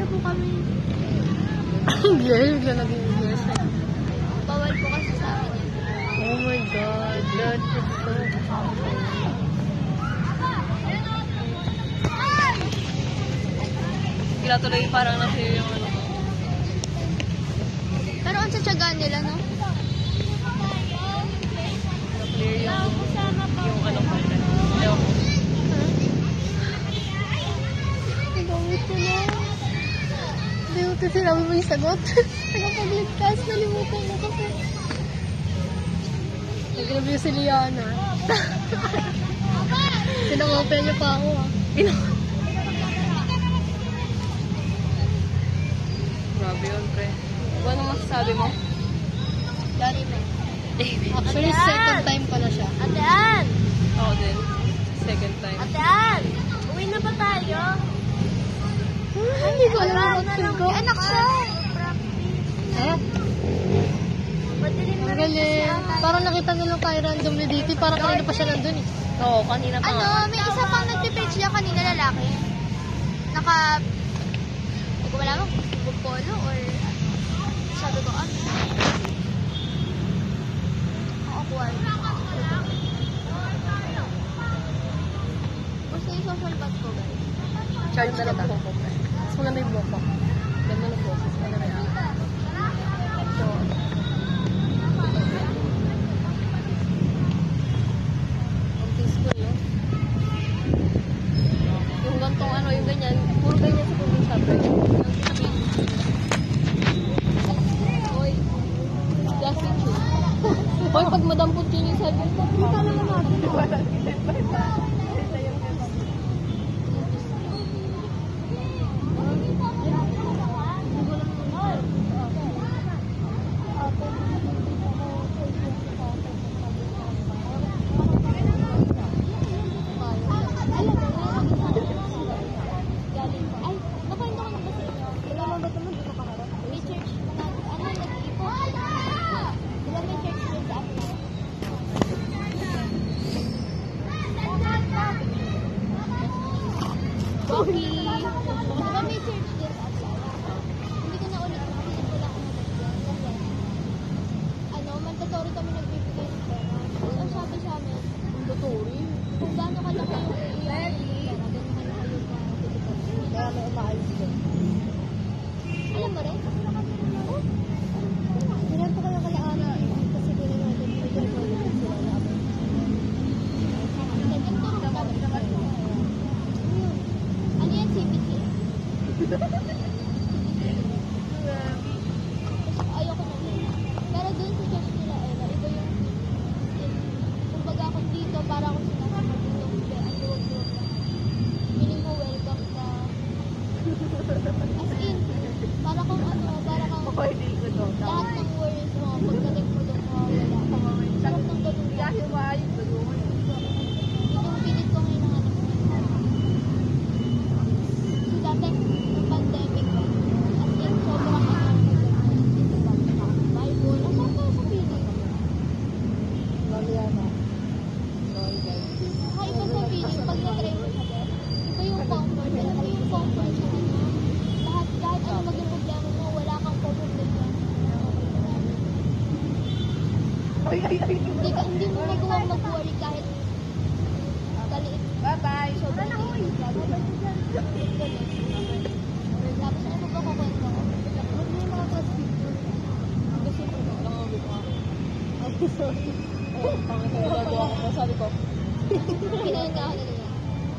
po kami. Bigla naging English. Bawal po kasi sa amin yun. Oh my God. That is so awful. Kila tuloy parang na-clear yung ano. Pero ang tsatsagaan nila, no? Na-clear yung ano ko. Ewan ko. Nagamit ko na. Hindi mo ito sinabi mo yung sagot. Nagapagligtas, nalimutan mo kasi. Nag-review si Liana. Pinangopel niya pa ako, ah. Grabe yun, pre. Ano masasabi mo? Dari mo. Actually, second time pa na siya. Ate Ann! Oo din. Second time. Ate Ann! Uwi na ba tayo? Hindi ko alam ang outfit ko. Anak siya! Eh? Madilim na Ang rin kasi galing. ata. Parang nakita nilang kay randomly dito. Parang kanina pa siya nandun eh. Oo, kanina pa nga. May isa pang nagpipage niya kanina lalaki. Hindi ko malaman kung polo or sabi ko, ano? Awkward. Gusto yung social bag ko, guys. Charge na lang po ko. Mas maganda yung buhok ko. Ganda ng boses. Ganda na yan. So, ang peaceful, no? Yung gantong ano, yung ganyan. Puro ganyan sa probinsya, pre. Hoy. Just it true. Hoy, pag madampot yun yung cellphone ko, kita lang natin. Mandatory kami nagbibigay ng pera. Ang sabi sa amin, mandatory? Kung gaano kalaki yung pera, gano'n kalaki yung titipid. Kaya may umaalis ko. Alam mo rin? Oh. Kailan pa kaya kaya Ana? Kasi kailan natin may gano'n sila na ako. Ano yan, CBT? Ayoko na. Pero dun sa church nila, iba yung kumbaga kung dito, para akong sinasama dito, ang luwag-luwag na. Feeling mo welcome ka. As in, para kung lahat ng worries mo, pagdating mo doon mawawala. Sarap ng ganun lang. Yung pilit ko ngayon ng anak ko. So dati, yung pandemic, as in, sobrang Bible. Ang sarap tayo sa pilit. Iba sa feeling pag na-try mo siya din. Iba yung comfort. Alam mo yung comfort siya na kahit ano maging problema mo, wala kang problema. Hindi mo nagawang mag-worry kahit kaliit. Bye-bye. Sobrang liit. Tapos ano ba kukwento ko? Huwag mo yung mga pag-speaker. Gusto mo lang ang bito. Ay, sorry. Pangit ako po. Sabi ko. Kinain nga ako na nila.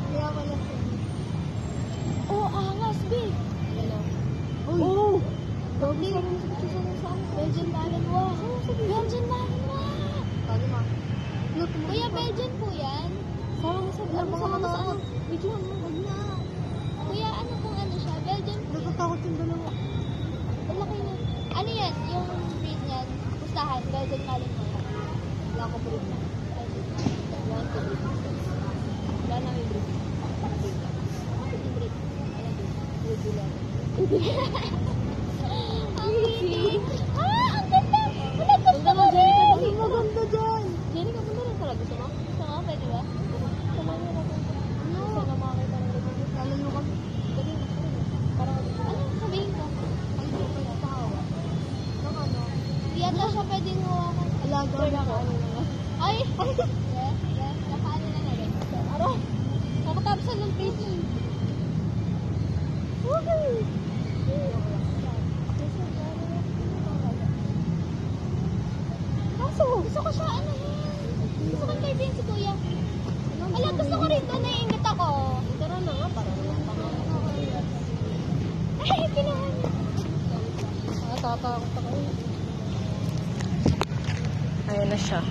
Kaya wala. Oh, angas, babe! Hello. Oh! Hindi. Belgian Malinois. Belgian Malinois! Sabi ma. Kuya, Belgian po yan? Sama mo sa Sama mo sa ano? Video mo. Huwag na. Kuya, ano kung ano siya? Belgian po yan. Natatakot yung dalawa. Ang laki na. Ano yan? Yung breed niyan? Pustahan, Belgian Malinois. Wala ko breed na. Wala ko breed. Wala na may breed. Yung breed. Ano breed? Ang baby. Ang ganda! Wala pa Ang ganda, Jenny. Ang maganda dyan. Jenny, ka punta rin talaga. Gusto mo? Gusto mo? Pwede ba? Samahan niyo natin. Sana makakita ng ganyan. Lalayo kami. Dali, parang ano? yata siya pwedeng hawakan. Alaga mo. Ay! Yes, yes. Nakaano na rin. Aray! Nakatapos ng page. Woohoo! Kaso, gusto ko siya, ano yan? Gusto ko kaibigan si Kuya. Ala, gusto ko rin doon, naiingit ako. Tara na nga, para naman pangalan. Ay, kinahan niya. Natatakot ako. Ayan na siya.